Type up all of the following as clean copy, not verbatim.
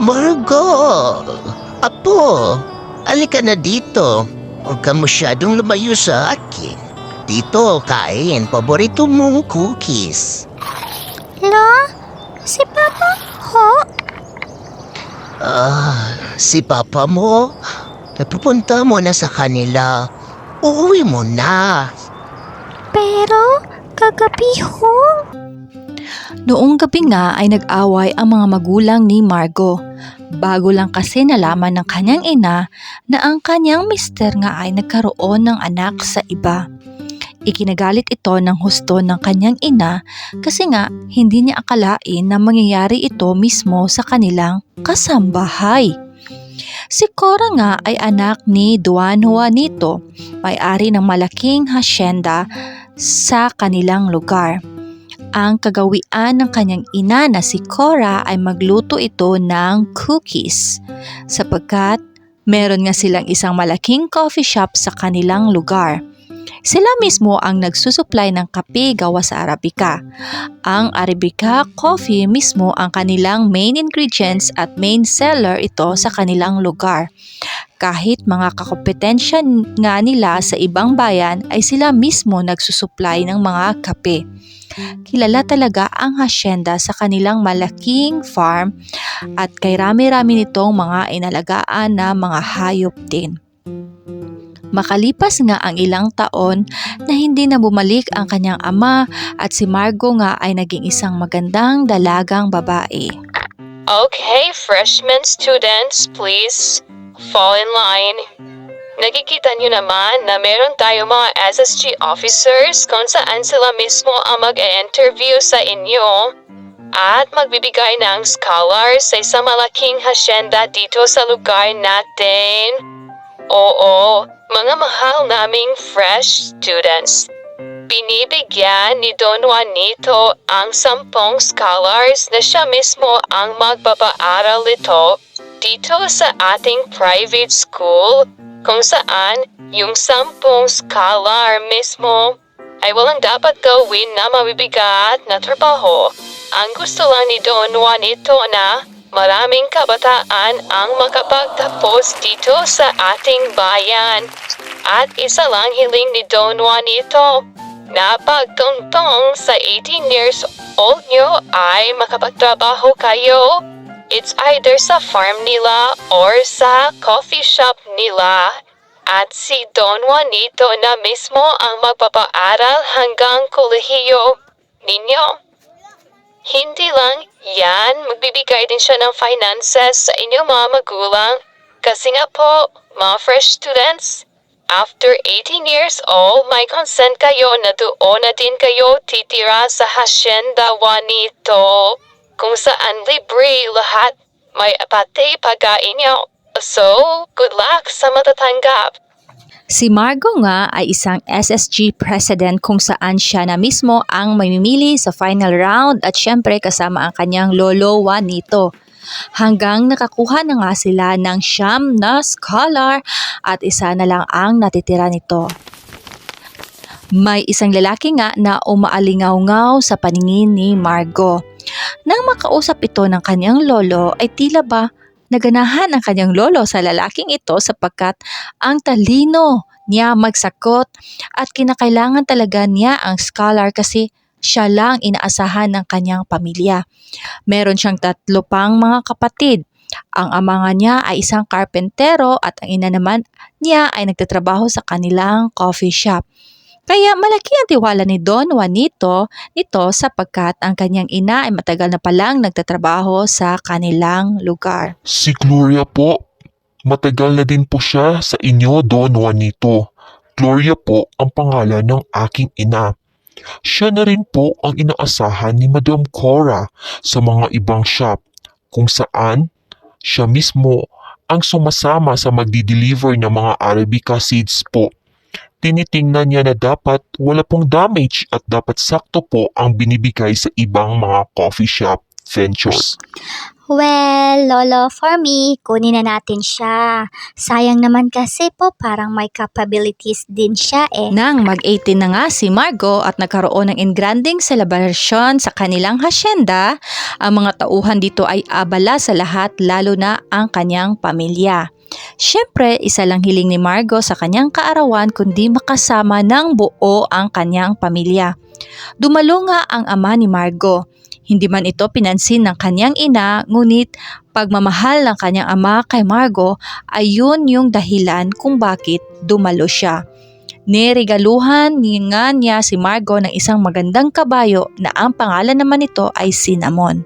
Margo! Apo, alika na dito. Huwag ka masyadong lumayo sa akin. Dito, kain. Paborito mong cookies. Lo? Si Papa ho? Si Papa mo? Napupunta mo na sa kanila. Uuwi mo na. Pero, kagabi ho? Noong gabi nga ay nag-away ang mga magulang ni Margo. Bago lang kasi nalaman ng kanyang ina na ang kanyang mister nga ay nagkaroon ng anak sa iba. Ikinagalit ito ng husto ng kanyang ina kasi nga hindi niya akalain na mangyayari ito mismo sa kanilang kasambahay. Si Cora nga ay anak ni Don Juanito, may-ari ng malaking hasyenda sa kanilang lugar. Ang kagawian ng kanyang ina na si Cora ay magluto ito ng cookies sapagkat meron nga silang isang malaking coffee shop sa kanilang lugar. Sila mismo ang nagsusupply ng kape gawa sa Arabica. Ang Arabica coffee mismo ang kanilang main ingredients at main seller ito sa kanilang lugar. Kahit mga kakompetensya nga nila sa ibang bayan ay sila mismo nagsusupply ng mga kape. Kilala talaga ang hasyenda sa kanilang malaking farm at kay rami-rami nitong mga inalagaan na mga hayop din. Makalipas nga ang ilang taon na hindi na bumalik ang kanyang ama at si Margo nga ay naging isang magandang dalagang babae. Okay, freshman students, please fall in line. Nakikita niyo naman na meron tayo mga SSG officers kung saan sila mismo ang mag-e-interview sa inyo at magbibigay ng scholars sa isang malaking hasyenda dito sa lugar natin. Oo, mga mahal naming fresh students. Binibigyan ni Don Juanito ang 10 scholars na siya mismo ang magpapaaral ito dito sa ating private school kung saan yung 10 scholar mismo ay walang dapat gawin na mabibigat na trabaho. Ang gusto lang ni Don Juanito na maraming kabataan ang makapagtapos dito sa ating bayan. At isa lang hiling ni Don Juanito na pagtungtong sa 18 years old nyo ay makapagtrabaho kayo. It's either sa farm nila or sa coffee shop nila. At si Don Juanito na mismo ang magpapaaral hanggang kolehiyo ninyo. Hindi lang yan, magbibigay din siya ng finances sa inyong mga magulang. Kasi nga po, mga fresh students, after 18 years old, may consent kayo na doon na din kayo titira sa Hacienda Juanito. Kung saan libre lahat, may pati pagkain nyo. So, good luck sa matatanggap. Si Margo nga ay isang SSG president kung saan siya na mismo ang mamimili sa final round at syempre kasama ang kanyang lolo Juanito. Hanggang nakakuha na nga sila ng 9 na scholar at isa na lang ang natitira nito. May isang lalaki nga na umaalingaw-ngaw sa paningin ni Margo. Nang makausap ito ng kanyang lolo ay tila ba naganahan ang kanyang lolo sa lalaking ito sapagkat ang talino niya magsakot at kinakailangan talaga niya ang scholar kasi siya lang inaasahan ng kanyang pamilya. Meron siyang 3 pang mga kapatid. Ang ama nga niya ay isang karpentero at ang ina naman niya ay nagtatrabaho sa kanilang coffee shop. Kaya malaki ang tiwala ni Don Juanito nito sapagkat ang kanyang ina ay matagal na palang nagtatrabaho sa kanilang lugar. Si Gloria po, matagal na din po siya sa inyo, Don Juanito. Gloria po ang pangalan ng aking ina. Siya na rin po ang inaasahan ni Madam Cora sa mga ibang shop kung saan siya mismo ang sumasama sa magdi-deliver ng mga Arabica seeds po. Tinitingnan niya na dapat wala pong damage at dapat sakto po ang binibigay sa ibang mga coffee shop ventures. Well, Uncle, Lolo, for me, kunin na natin siya. Sayang naman kasi po parang may capabilities din siya eh. Nang mag-18 na nga si Margo at nagkaroon ng engranding celebration sa kanilang hasyenda, ang mga tauhan dito ay abala sa lahat lalo na ang kanyang pamilya. Siyempre, isa lang hiling ni Margo sa kanyang kaarawan kundi makasama ng buo ang kanyang pamilya. Dumalo nga ang ama ni Margo. Hindi man ito pinansin ng kanyang ina, ngunit pagmamahal ng kanyang ama kay Margo ay yun yung dahilan kung bakit dumalo siya. Niregaluhan nga niya si Margo ng isang magandang kabayo na ang pangalan naman nito ay Cinnamon.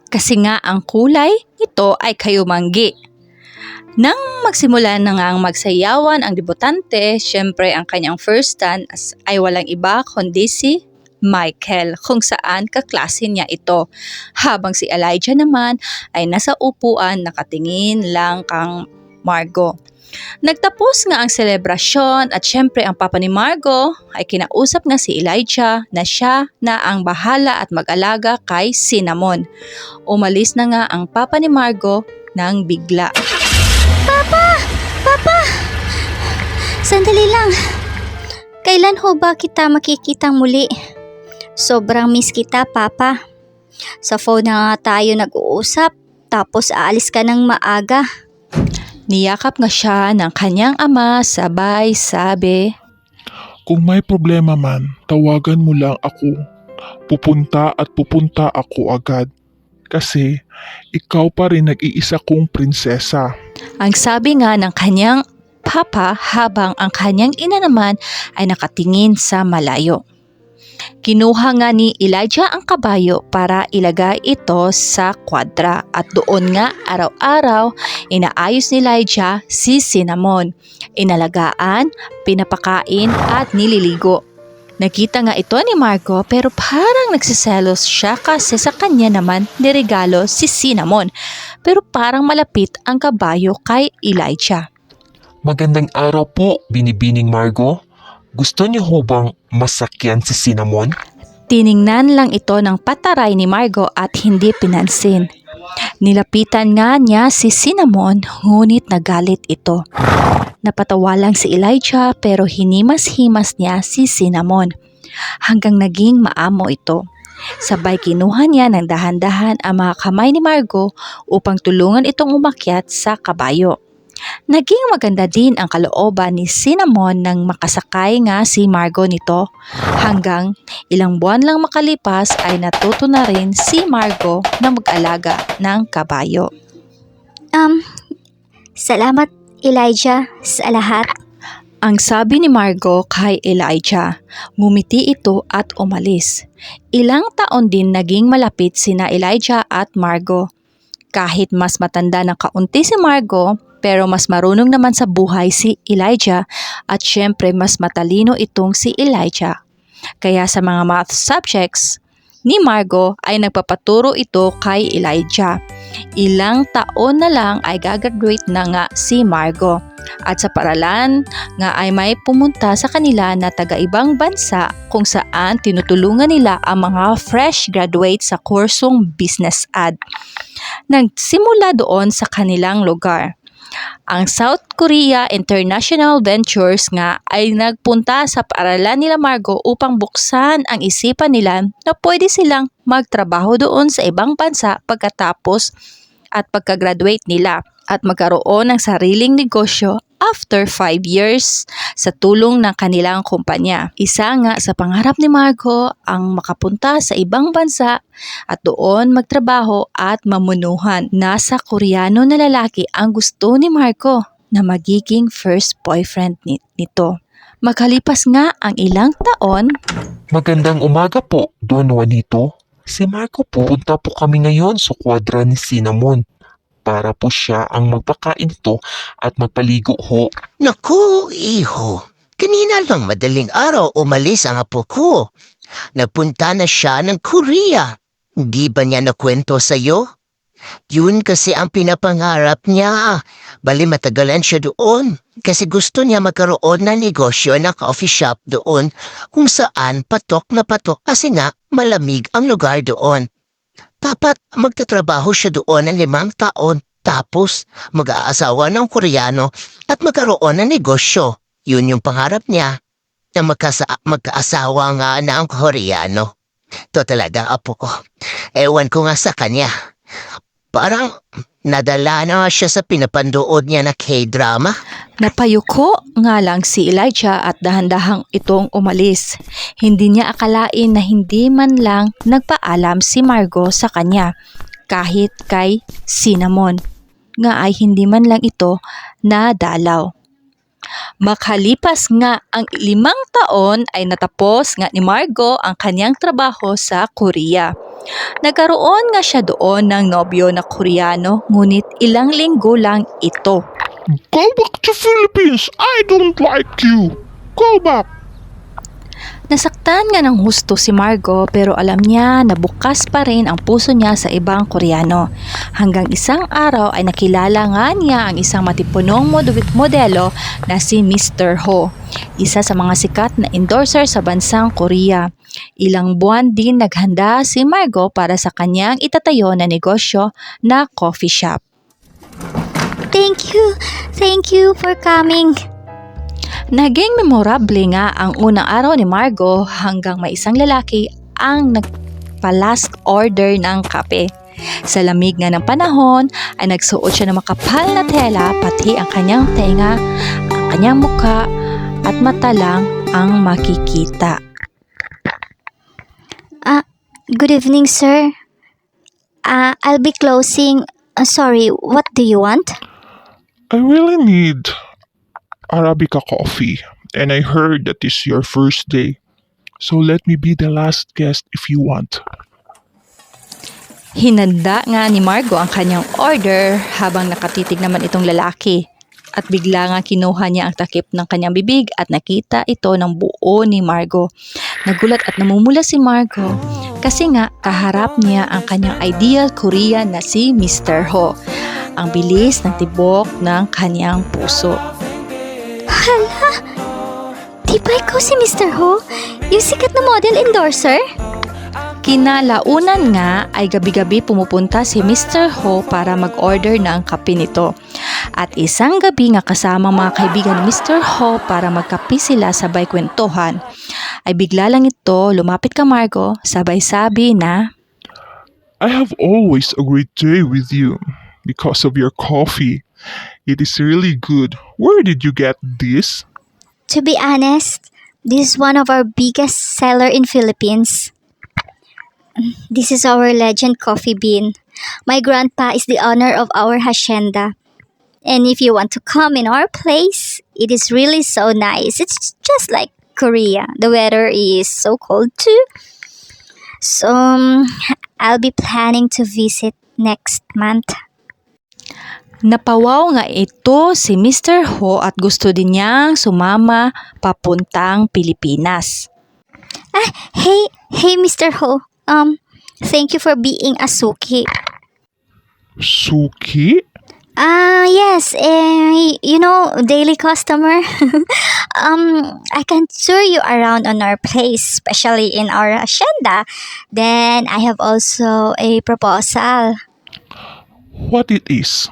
Kasi nga ang kulay nito ay kayumanggi. Nang magsimula na nga ang magsayawan ang debutante, syempre ang kanyang first stand ay walang iba kundi si Michael, kung saan kaklase niya ito. Habang si Elijah naman ay nasa upuan nakatingin lang kang Margo. Nagtapos nga ang selebrasyon at syempre ang papa ni Margo ay kinausap nga si Elijah na siya na ang bahala at mag-alaga kay Cinnamon. Umalis na nga ang papa ni Margo nang bigla. Papa! Sandali lang. Kailan ho ba kita makikita muli? Sobrang miss kita, Papa. Sa phone na nga tayo nag-uusap, tapos aalis ka ng maaga. Niyakap nga siya ng kanyang ama sabay sabi, Kung may problema man, tawagan mo lang ako. Pupunta ako agad. Kasi ikaw pa rin nag-iisa kong prinsesa. ang sabi nga ng kanyang papa habang ang kanyang ina naman ay nakatingin sa malayo. Kinuha nga ni Elijah ang kabayo para ilagay ito sa kwadra at doon nga araw-araw inaayos ni Elijah si Cinnamon. Inalagaan, pinapakain at nililigo. Nakita nga ito ni Margo pero parang nagsiselos siya kasi sa kanya naman niregalo si Cinnamon. Pero parang malapit ang kabayo kay Elijah. Magandang araw po, Binibining Margo. Gusto niyo ho bang masakyan si Cinnamon? Tiningnan lang ito ng pataray ni Margo at hindi pinansin. Nilapitan nga niya si Cinnamon ngunit nagalit ito. Napatawa lang si Elijah pero hinimas-himas niya si Cinnamon hanggang naging maamo ito. Sabay kinuha niya ng dahan-dahan ang mga kamay ni Margo upang tulungan itong umakyat sa kabayo. Naging maganda din ang kalooban ni Cinnamon nang makasakay nga si Margo nito. Hanggang ilang buwan lang makalipas ay natuto na rin si Margo na mag-alaga ng kabayo. Salamat Elijah sa lahat. Ang sabi ni Margo kay Elijah, ngumiti ito at umalis. Ilang taon din naging malapit sina Elijah at Margo. Kahit mas matanda ng kaunti si Margo, pero mas marunong naman sa buhay si Elijah at syempre mas matalino itong si Elijah. Kaya sa mga math subjects ni Margo ay nagpapaturo ito kay Elijah. Ilang taon na lang ay gagraduate na nga si Margo. At sa paralan nga ay may pumunta sa kanila na taga-ibang bansa kung saan tinutulungan nila ang mga fresh graduates sa kursong business ad. Nagsimula doon sa kanilang lugar. Ang South Korea International Ventures nga ay nagpunta sa paaralan nila Margo upang buksan ang isipan nila na pwede silang magtrabaho doon sa ibang bansa pagkatapos at pagka-graduate nila at magkaroon ng sariling negosyo after 5 years sa tulong ng kanilang kumpanya. Isa nga sa pangarap ni Margo ang makapunta sa ibang bansa at doon magtrabaho at mamunuhan. Nasa Koreano na lalaki ang gusto ni Margo na magiging first boyfriend nito. Makalipas nga ang ilang taon, Magandang umaga po, Don Juanito. Si Marco po, punta po kami ngayon sa kwadra ni Cinnamon para po siya ang magpakain ito at magpaligo ho. Naku, iho. Kanina lang madaling araw umalis ang apo ko. Napunta na siya ng Korea. Hindi ba niya nakwento sa'yo? Yun kasi ang pinapangarap niya. Bali matagalan siya doon. Kasi gusto niya magkaroon ng negosyo na coffee shop doon kung saan patok na patok kasi nga malamig ang lugar doon. Dapat magtatrabaho siya doon ng 5 taon tapos mag-aasawa ng Koreano at magkaroon ng negosyo. Yun yung pangarap niya na magkaasawa nga ng Koreano. Ito talaga apo ko. Ewan ko nga sa kanya. Parang nadala na siya sa pinapandood niya na K-drama. Napayuko nga lang si Elijah at dahan-dahang itong umalis. Hindi niya akalain na hindi man lang nagpaalam si Margo sa kanya, kahit kay Cinnamon, nga ay hindi man lang ito nadalaw. Makalipas nga ang 5 taon ay natapos nga ni Margo ang kanyang trabaho sa Korea. Nagkaroon nga siya doon ng nobyo na Koreano, ngunit ilang linggo lang ito. Go back to Philippines! I don't like you! Go back! Nasaktan nga ng husto si Margo pero alam niya na bukas pa rin ang puso niya sa ibang Koreano. Hanggang isang araw ay nakilala nga niya ang isang matipunong modelo na si Mr. Ho, isa sa mga sikat na endorser sa bansang Korea. Ilang buwan din naghanda si Margo para sa kanyang itatayo na negosyo na coffee shop. Thank you for coming. Naging memorable nga ang unang araw ni Margo hanggang may isang lalaki ang nagpa-last order ng kape. Sa lamig nga ng panahon ay nagsuot siya ng makapal na tela pati ang kanyang tenga, ang kanyang muka at mata lang ang makikita. Good evening, sir. I'll be closing. Sorry, what do you want? I really need Arabica coffee, and I heard that this is your first day. So let me be the last guest if you want. Hinanda nga ni Margo ang kanyang order habang nakatitig naman itong lalaki. At bigla nga kinuha niya ang takip ng kanyang bibig at nakita ito ng buo ni Margo. Nagulat at namumula si Margo kasi nga kaharap niya ang kanyang ideal Korean na si Mr. Ho. Ang bilis ng tibok ng kanyang puso. Hala! Di ba ikaw si Mr. Ho? Yung sikat na model endorser? Kinalaunan nga ay gabi-gabi pumupunta si Mr. Ho para mag-order ng kape nito. At isang gabi nga kasama mga kaibigan ni Mr. Ho para magkape sila sabay kwentuhan. Ay bigla lang ito lumapit kay Margo sabay sabi na, I have always a great day with you because of your coffee. It is really good. Where did you get this? To be honest, this is one of our biggest seller in Philippines. This is our legend coffee bean. My grandpa is the owner of our hacienda. And if you want to come in our place, it is really so nice. It's just like Korea. The weather is so cold too. So, I'll be planning to visit next month. napawaw nga ito si Mr. Ho at gusto din niyang sumama papuntang Pilipinas. Hey Mr. Ho. Thank you for being a suki. Suki? Yes, you know, daily customer. I can tour you around on our place, especially in our hacienda. Then I have also a proposal. What it is?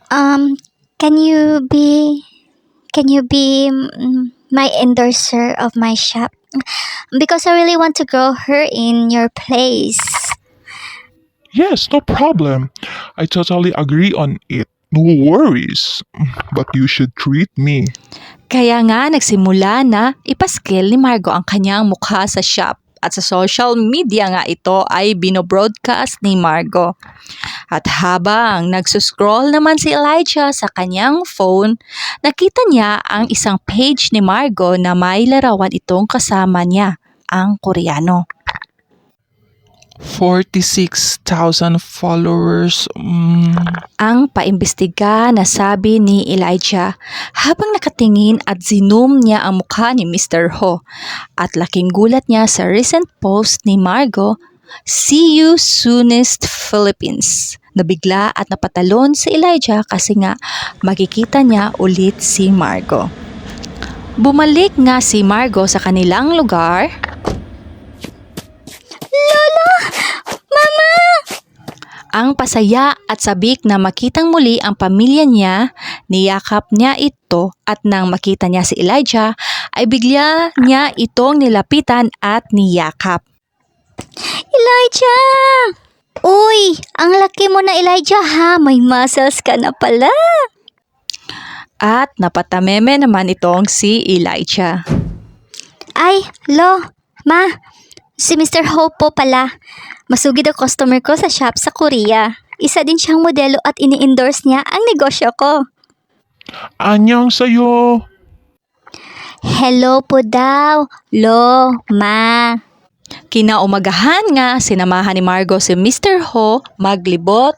Can you be my endorser of my shop? Because I really want to grow her in your place. Yes, no problem. I totally agree on it. No worries. But you should treat me. Kaya nga nagsimula na ipaskil ni Margo ang kanyang mukha sa shop at sa social media nga ito ay binobroadcast ni Margo. At habang nagsuscroll naman si Elijah sa kanyang phone, nakita niya ang isang page ni Margo na may larawan itong kasama niya, ang Koreano. 46,000 followers. Ang paimbestiga na sabi ni Elijah habang nakatingin at zoom niya ang mukha ni Mr. Ho. At laking gulat niya sa recent post ni Margo, "See you soonest Philippines." Nabigla at napatalon si Elijah kasi nga makikita niya ulit si Margo. Bumalik nga si Margo sa kanilang lugar. Lola! Mama! Ang pasaya at sabik na makitang muli ang pamilya niya, niyakap niya ito at nang makita niya si Elijah ay bigla niya itong nilapitan at niyakap. Elijah! Uy, ang laki mo na, Elijah, ha? May muscles ka na pala. At napatameme naman itong si Elijah. Ay, Lo, Ma, si Mr. Ho po pala. Masugid ang customer ko sa shop sa Korea. Isa din siyang modelo at ini-endorse niya ang negosyo ko. Anyang sa'yo. Hello po daw, Lo, Ma. Kinaumagahan nga, sinamahan ni Margo si Mr. Ho maglibot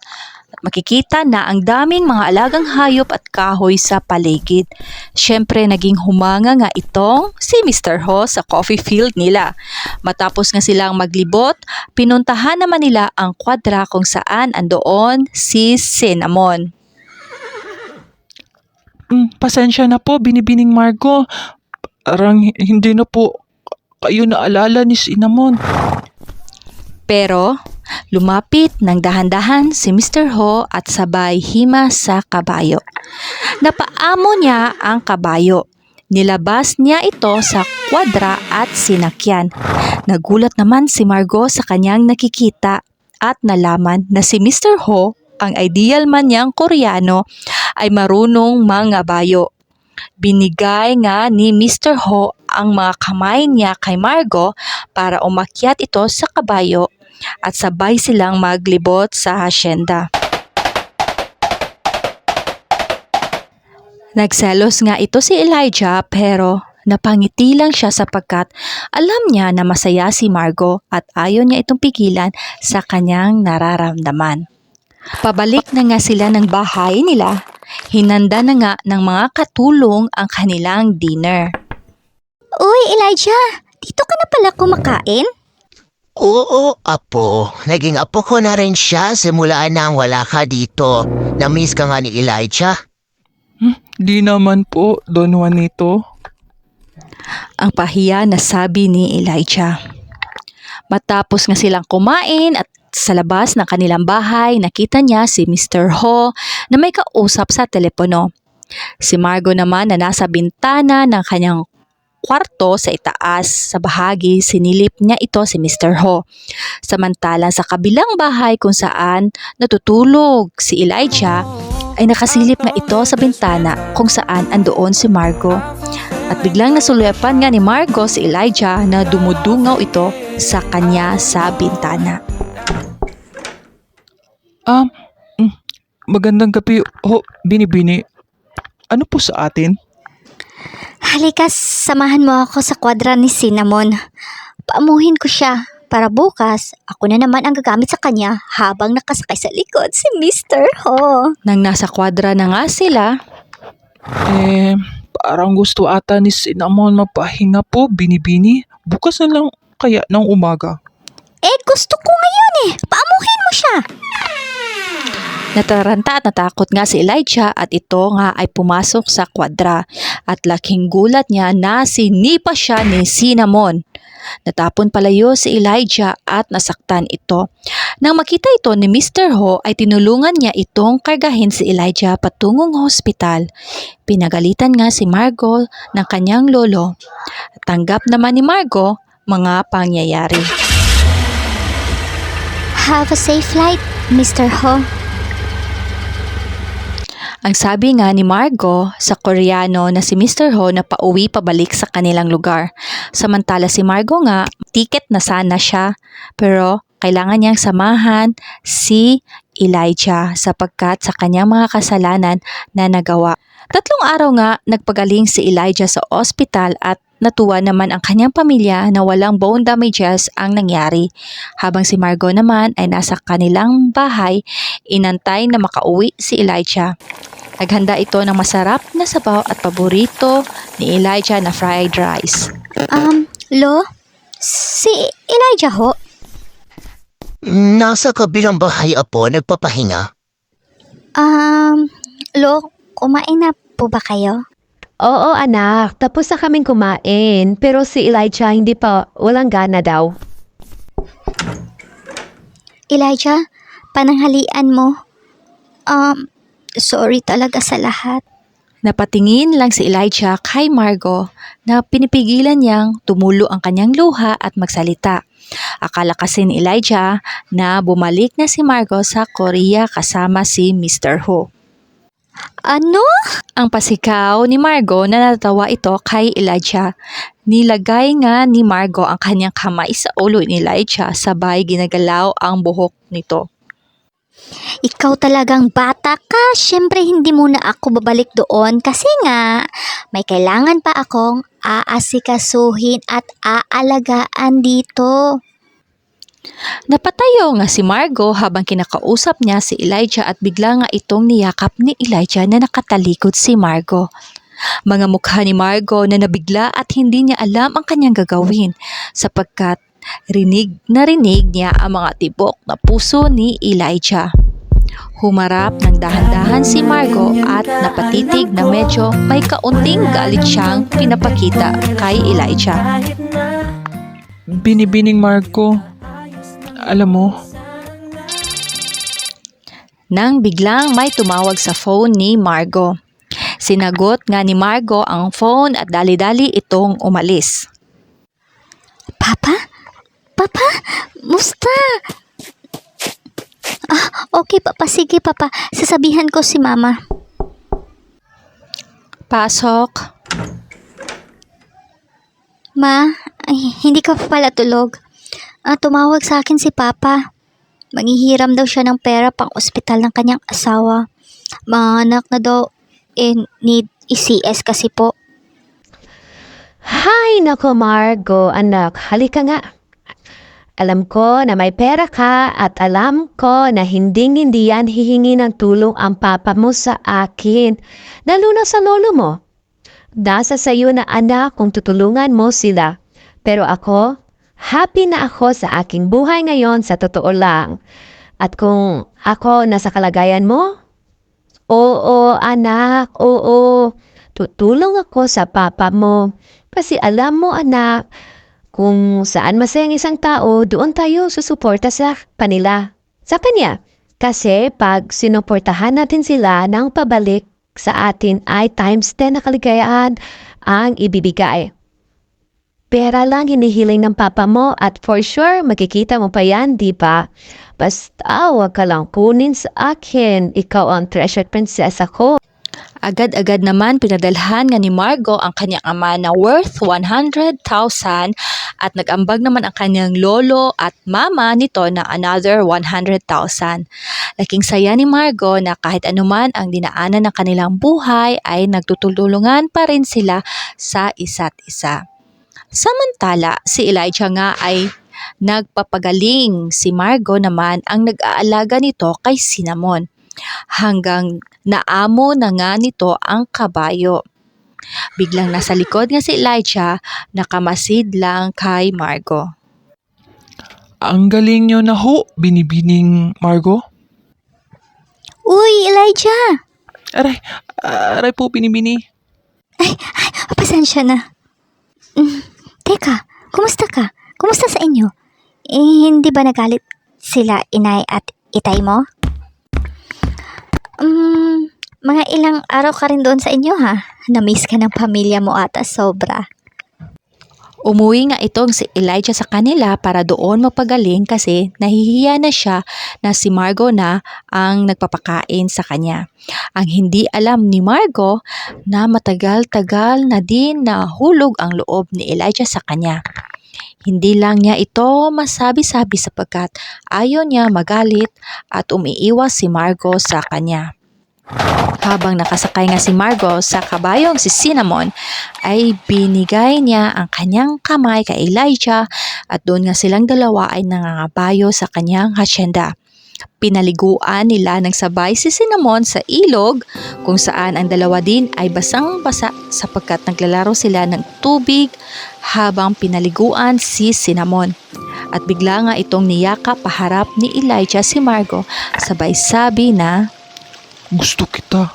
at makikita na ang daming mga alagang hayop at kahoy sa paligid. Siyempre, naging humanga nga itong si Mr. Ho sa coffee field nila. Matapos nga silang maglibot, pinuntahan naman nila ang kwadra kung saan andoon si Cinnamon. Pasensya na po, Binibining Margo. Parang hindi na po kayo naalala ni Cinnamon. Pero lumapit ng dahan-dahan si Mr. Ho at sabay hima sa kabayo. Napaamo niya ang kabayo. Nilabas niya ito sa kwadra at sinakyan. Nagulat naman si Margo sa kanyang nakikita at nalaman na si Mr. Ho, ang ideal man niyang Koreano, ay marunong mangabayo. Binigay nga ni Mr. Ho ang mga kamay niya kay Margo para umakyat ito sa kabayo at sabay silang maglibot sa hasyenda. Nagselos nga ito si Elijah pero napangiti lang siya sapagkat alam niya na masaya si Margo at ayaw niya itong pigilan sa kanyang nararamdaman. Pabalik na nga sila ng bahay nila. Hinanda na nga ng mga katulong ang kanilang dinner. Uy, Elijah, dito ka na pala kumakain? Oo, apo. Naging apo ko na rin siya simula nang wala ka dito. Na-miss ka nga ni Elijah. Di naman po, Don Juanito. Ang pahiya na sabi ni Elijah. Matapos nga silang kumain at sa labas ng kanilang bahay, nakita niya si Mr. Ho na may kausap sa telepono. Si Margo naman na nasa bintana ng kanyang kwarto sa itaas sa bahagi, sinilip niya ito si Mr. Ho. Samantalang sa kabilang bahay kung saan natutulog si Elijah, ay nakasilip nga ito sa bintana kung saan andoon si Margo. At biglang nasuluyapan nga ni Margo si Elijah na dumudungaw ito sa kanya sa bintana. Magandang gabi, Binibini. Ano po sa atin? Halika, samahan mo ako sa kwadra ni Cinnamon. Paamuhin ko siya para bukas ako na naman ang gagamit sa kanya habang nakasakay sa likod si Mr. Ho. Nang nasa kwadra na nga sila, Parang gusto ata ni Cinnamon mapahinga po, Binibini. Bukas na lang kaya ng umaga. Gusto ko ngayon Paamuhin mo siya. nataranta at natakot nga si Elijah at ito nga ay pumasok sa kwadra at laking gulat niya na sinipa siya ni Cinnamon. Natapon palayo si Elijah at nasaktan ito. Nang makita ito ni Mr. Ho ay tinulungan niya itong kargahin si Elijah patungong hospital. Pinagalitan nga si Margo ng kanyang lolo. Tanggap naman ni Margo mga pangyayari. Have a safe flight, Mr. Ho. Ang sabi nga ni Margo sa Koreano na si Mr. Ho na pauwi pabalik sa kanilang lugar. Samantala si Margo nga, tiket na sana siya pero kailangan niyang samahan si Elijah sapagkat sa kanyang mga kasalanan na nagawa. 3 araw nga nagpagaling si Elijah sa ospital at natuwa naman ang kanyang pamilya na walang bone damages ang nangyari. Habang si Margo naman ay nasa kanilang bahay, inantay na makauwi si Elijah. Naghanda ito ng masarap na sabaw at paborito ni Elijah na fried rice. Lo? Si Elijah ho? Nasa kabilang bahay, apo, nagpapahinga. Lo, kumain na po ba kayo? Oo anak, tapos na kaming kumain. Pero si Elijah hindi pa, walang gana daw. Elijah, pananghalian mo. Sorry talaga sa lahat. Napatingin lang si Elijah kay Margo na pinipigilan niyang tumulo ang kanyang luha at magsalita. Akala kasi ni Elijah na bumalik na si Margo sa Korea kasama si Mr. Ho. Ano? Ang pasikaw ni Margo na natawa ito kay Elijah. Nilagay nga ni Margo ang kanyang kamay sa ulo ni Elijah sabay ginagalaw ang buhok nito. Ikaw talagang bata ka. Siyempre hindi muna ako babalik doon kasi nga may kailangan pa akong aasikasuhin at aalagaan dito. Napatayo nga si Margo habang kinakausap niya si Elijah at bigla nga itong niyakap ni Elijah na nakatalikod si Margo. Mga mukha ni Margo na nabigla at hindi niya alam ang kanyang gagawin sapagkat rinig niya ang mga tibok na puso ni Elijah. Humarap ng dahan-dahan si Margo at napatitig na medyo may kaunting galit siyang pinapakita kay Elijah. Binibining Margo, alam mo, Nang biglang may tumawag sa phone ni Margo. Sinagot nga ni Margo ang phone at dali-dali itong umalis. Papa? Papa? Musta? Okay papa, sige papa. Sasabihan ko si mama. Pasok. Ma, hindi ka pa pala tulog. Tumawag sa akin si papa. Manghihiram daw siya ng pera pang ospital ng kanyang asawa. Mga anak na daw, need ECS kasi po. Hay nako Margo, anak, halika nga. Alam ko na may pera ka at alam ko na hindi yan hihingi ng tulong ang papa mo sa akin, lalo na sa lolo mo. Nasa sayo na anak kung tutulungan mo sila. Pero ako, happy na ako sa aking buhay ngayon sa totoo lang. At kung ako nasa kalagayan mo, oo anak, oo, tutulong ako sa papa mo. Kasi alam mo anak, kung saan masayang isang tao, doon tayo susuporta sa kanya. Kasi pag sinuportahan natin sila ng pabalik sa atin ay times 10 na kaligayahan ang ibibigay. Pera lang hinihiling ng papa mo at for sure makikita mo pa yan, di ba? Basta wag ka lang kunin sa akin, ikaw ang treasured princess ako. Agad-agad naman pinadalhan nga ni Margo ang kanyang ama na worth 100,000 at nag-ambag naman ang kanyang lolo at mama nito na another 100,000. Laking saya ni Margo na kahit anuman ang dinaanan ng kanilang buhay ay nagtutulungan pa rin sila sa isa't isa. Samantala, si Elijah nga ay nagpapagaling. Si Margo naman ang nag-aalaga nito kay Cinnamon. Hanggang naamo na nga nito ang kabayo. Biglang nasa likod nga si Elijah, nakamasid lang kay Margo. ang galing nyo na ho, binibining Margo. Uy, Elijah! Aray po, binibini. Pasensya na. Teka, kumusta ka? Kumusta sa inyo? Hindi ba nagalit sila inay at itay mo? Mga ilang araw ka rin doon sa inyo ha? Na-miss ka ng pamilya mo ata sobra. Umuwi nga itong si Elijah sa kanila para doon magpagaling kasi nahihiya na siya na si Margo na ang nagpapakain sa kanya. Ang hindi alam ni Margo na matagal-tagal na din nahulog ang loob ni Elijah sa kanya. Hindi lang niya ito masabi-sabi sapagkat ayaw niya magalit at umiiwas si Margo sa kanya. Habang nakasakay nga si Margo sa kabayong si Cinnamon, ay binigay niya ang kanyang kamay kay Elijah at doon nga silang dalawa ay nangangabayo sa kanyang hasyenda. Pinaliguan nila ng sabay si Cinnamon sa ilog kung saan ang dalawa din ay basang-basa sapagkat naglalaro sila ng tubig habang pinaliguan si Cinnamon. At bigla nga itong niyakap paharap ni Elijah si Margo sabay sabi na, Gusto kita.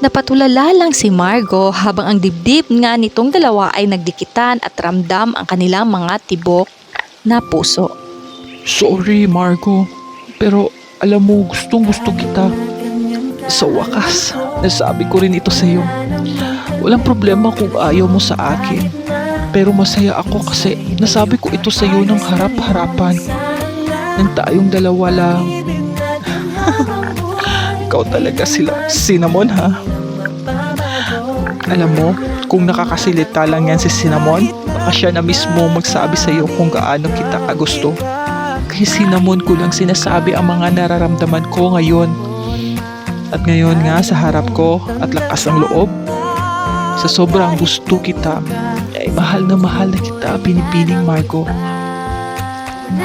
napatulala lang si Margo habang ang dibdib nga nitong dalawa ay nagdikitan at ramdam ang kanilang mga tibok na puso. Sorry, Margo. Pero alam mo, gustong gusto kita. Sa wakas, nasabi ko rin ito sa iyo. Walang problema kung ayaw mo sa akin. Pero masaya ako kasi nasabi ko ito sa iyo ng harap-harapan. Nang tayong dalawa lang. Ikaw talaga Cinnamon, ha? Alam mo, kung nakakasilita lang yan si Cinnamon, baka siya na mismo magsabi sa iyo kung gaano kita kagusto. Kay Cinnamon ko lang sinasabi ang mga nararamdaman ko ngayon. At ngayon nga sa harap ko at lakas ng loob, sa sobrang gusto kita, ay mahal na kita, Binibining Margo.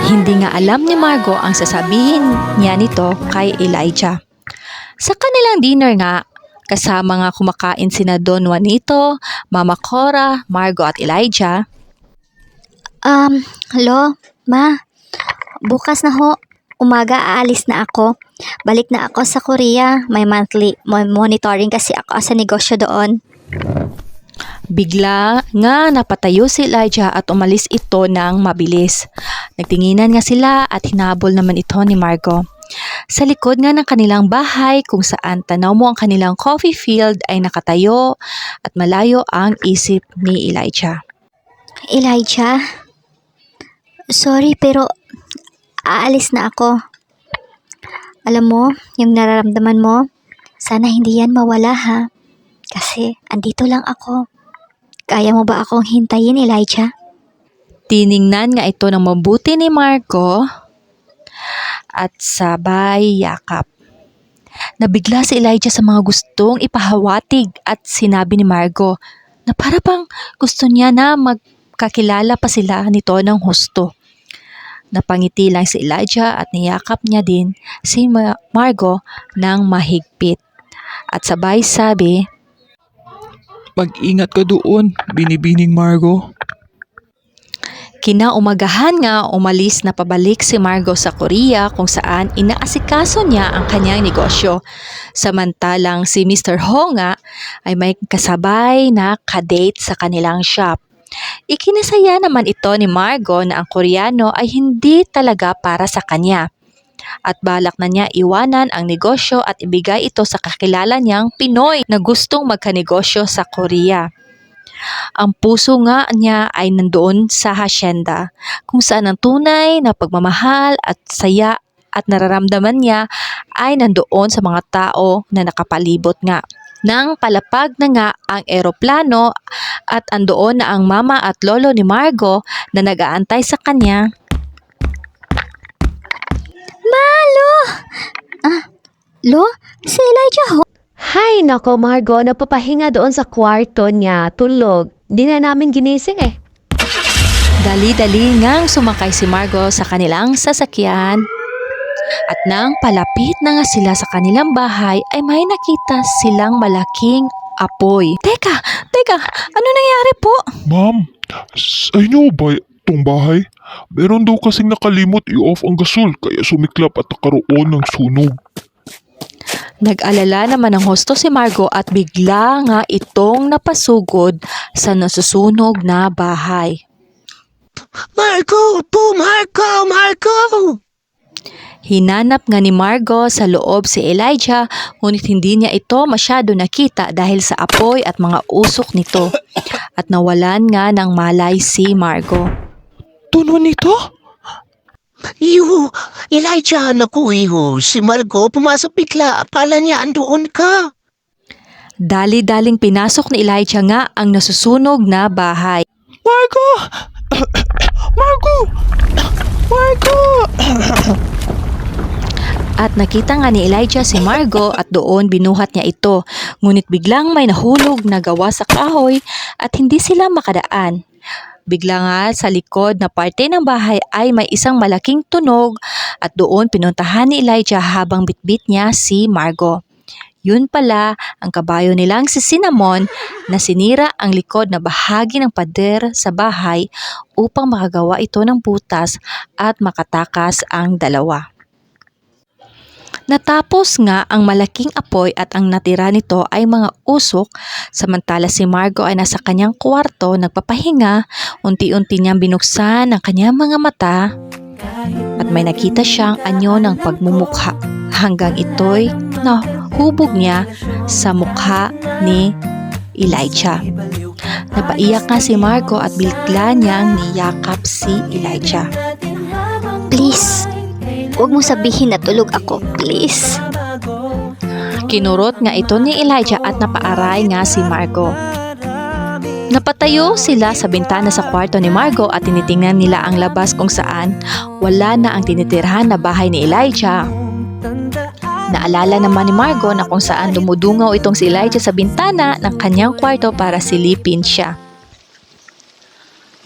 Hindi nga alam ni Margo ang sasabihin niya nito kay Elijah. Sa kanilang dinner nga, kasama nga kumakain sina Don Juanito, Mama Cora, Margo at Elijah. Hello, Ma. Bukas na ho, umaga aalis na ako. Balik na ako sa Korea. May monthly monitoring kasi ako sa negosyo doon. Bigla nga napatayo si Elijah at umalis ito ng mabilis. Nagtinginan nga sila at hinabol naman ito ni Margo. Sa likod nga ng kanilang bahay kung saan tanaw mo ang kanilang coffee field ay nakatayo at malayo ang isip ni Elijah. Elijah, sorry pero aalis na ako. Alam mo, yung nararamdaman mo, sana hindi yan mawala ha. Kasi andito lang ako. Kaya mo ba akong hintayin, Elijah? Tiningnan nga ito ng mabuti ni Margo at sabay yakap. Nabigla si Elijah sa mga gustong ipahawatig at sinabi ni Margo na para bang gusto niya na magkakilala pa sila nito ng husto. Napangiti lang si Elijah at niyakap niya din si Margo ng mahigpit. At sabay sabi, Mag-ingat ka doon, Binibining Margo. kinaumagahan nga umalis na pabalik si Margo sa Korea kung saan inaasikaso niya ang kanyang negosyo. Samantalang si Mr. Ho nga ay may kasabay na kadate sa kanilang shop. Ikinasaya naman ito ni Margo na ang Koreano ay hindi talaga para sa kanya. At balak na niya iwanan ang negosyo at ibigay ito sa kakilala niyang Pinoy na gustong magkanegosyo sa Korea. Ang puso nga niya ay nandoon sa hacienda kung saan ang tunay na pagmamahal at saya at nararamdaman niya ay nandoon sa mga tao na nakapalibot nga. Nang palapag na nga ang eroplano at andoon na ang mama at lolo ni Margo na nag-aantay sa kanya. Lo, si Elijah ho? Hay nako Margo, napapahinga doon sa kwarto niya, tulog. Di na namin ginising eh. Dali-dali ngang sumakay si Margo sa kanilang sasakyan. At nang palapit na nga sila sa kanilang bahay ay may nakita silang malaking apoy. Teka, ano nangyari po? Ma'am, sa inyo ba itong bahay? Meron daw kasing nakalimot i-off ang gasol kaya sumiklap at nakaroon ng sunog. Nag-alala naman ang husto si Margo at bigla nga itong napasugod sa nasusunog na bahay. Margo po, Margo! Hinanap nga ni Margo sa loob si Elijah ngunit hindi niya ito masyado nakita dahil sa apoy at mga usok nito at nawalan nga ng malay si Margo. Don Juanito? Elijah, naku, si Margo pumasok bigla. Akala niya andoon ka. Dali-daling pinasok ni Elijah nga ang nasusunog na bahay. Margo! At nakita nga ni Elijah si Margo at doon binuhat niya ito. Ngunit biglang may nahulog na gawa sa kahoy at hindi sila makadaan. Bigla nga sa likod na parte ng bahay ay may isang malaking tunog at doon pinuntahan ni Elijah habang bitbit niya si Margo. Yun pala ang kabayo nilang si Cinnamon na sinira ang likod na bahagi ng pader sa bahay upang makagawa ito ng butas at makatakas ang dalawa. Natapos nga ang malaking apoy at ang natira nito ay mga usok, samantala si Margo ay nasa kanyang kwarto nagpapahinga, unti-unti niyang binuksan ang kanyang mga mata. At may nakita siyang anyo ng pagmumukha hanggang ito'y nahubog niya sa mukha ni Elijah. Napaiyak nga si Margo at bigla niyang niyakap si Elijah. Please, huwag mo sabihin na tulog ako, please. Kinurot nga ito ni Elijah at napaaray nga si Margo. Napatayo sila sa bintana sa kwarto ni Margo at tinitingnan nila ang labas kung saan wala na ang tinitirhan na bahay ni Elijah. Naalala naman ni Margo na kung saan dumudungaw itong si Elijah sa bintana ng kanyang kwarto para silipin siya.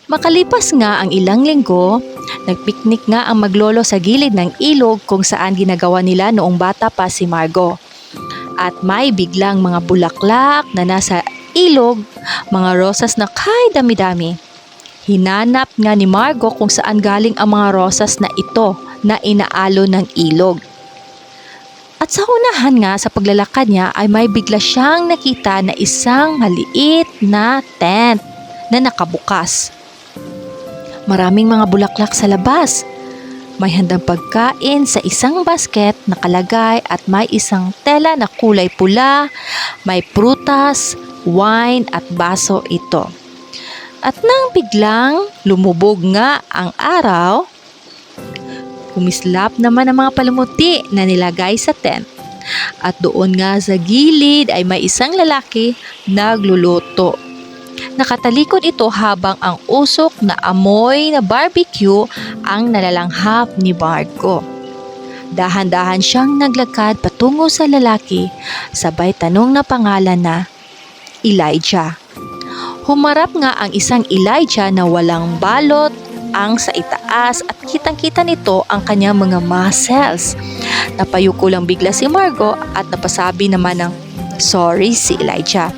Makalipas nga ang ilang linggo, nagpiknik nga ang maglolo sa gilid ng ilog kung saan ginagawa nila noong bata pa si Margo. At may biglang mga bulaklak na nasa ilog, mga rosas na kay dami-dami. Hinanap nga ni Margo kung saan galing ang mga rosas na ito na inaalo ng ilog. At sa unahan nga sa paglalakad niya ay may bigla siyang nakita na isang maliit na tent na nakabukas. Maraming mga bulaklak sa labas. May handang pagkain sa isang basket nakalagay at may isang tela na kulay pula, may prutas, wine at baso ito. At nang biglang lumubog nga ang araw, kumislap naman ang mga palumuti na nilagay sa tent. At doon nga sa gilid ay may isang lalaki nagluluto. Nakatalikod ito habang ang usok na amoy na barbecue ang nalalanghap ni Margo. Dahan-dahan siyang naglakad patungo sa lalaki, sabay tanong na pangalan na Elijah. Humarap nga ang isang Elijah na walang balot ang sa itaas at kitang-kita nito ang kanyang mga muscles. Napayuko lang bigla si Margo at napasabi naman ng sorry si Elijah.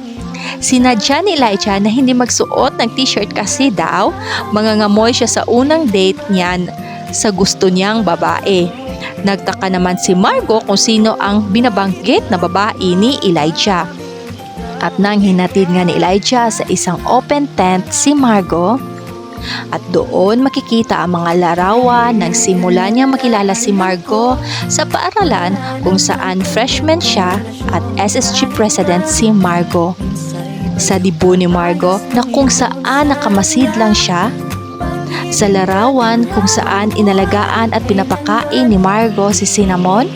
Sinadya ni Elijah na hindi magsuot ng t-shirt kasi daw mangangamoy siya sa unang date niyan sa gusto niyang babae. Nagtaka naman si Margo kung sino ang binabanggit na babae ni Elijah. At nang hinatid nga ni Elijah sa isang open tent si Margo, at doon makikita ang mga larawan nang simula niya makilala si Margo sa paaralan kung saan freshman siya at SSG president si Margo. Sa dibu ni Margo na kung saan nakamasid lang siya, sa larawan kung saan inalagaan at pinapakain ni Margo si Cinnamon,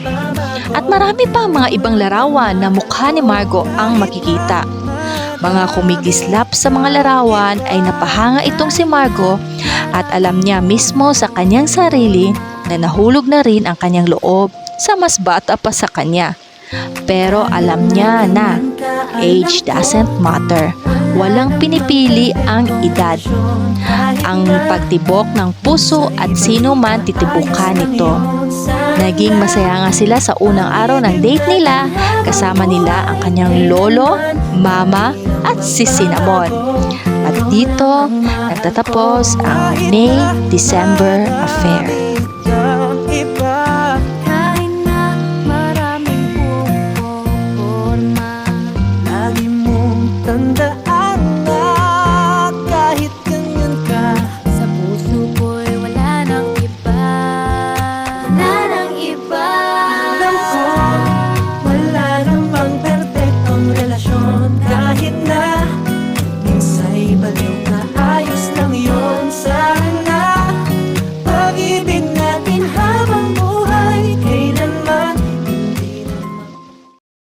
at marami pa mga ibang larawan na mukha ni Margo ang makikita. Mga kumigislap sa mga larawan ay napahanga itong si Margo at alam niya mismo sa kanyang sarili na nahulog na rin ang kanyang loob sa mas bata pa sa kanya. Pero alam niya na age doesn't matter. Walang pinipili ang edad. Ang pagtibok ng puso at sino man titibukan nito. Naging masaya nga sila sa unang araw ng date nila, kasama nila ang kanyang lolo, mama at si Cinnamon. At dito nagtatapos ang May-December affair.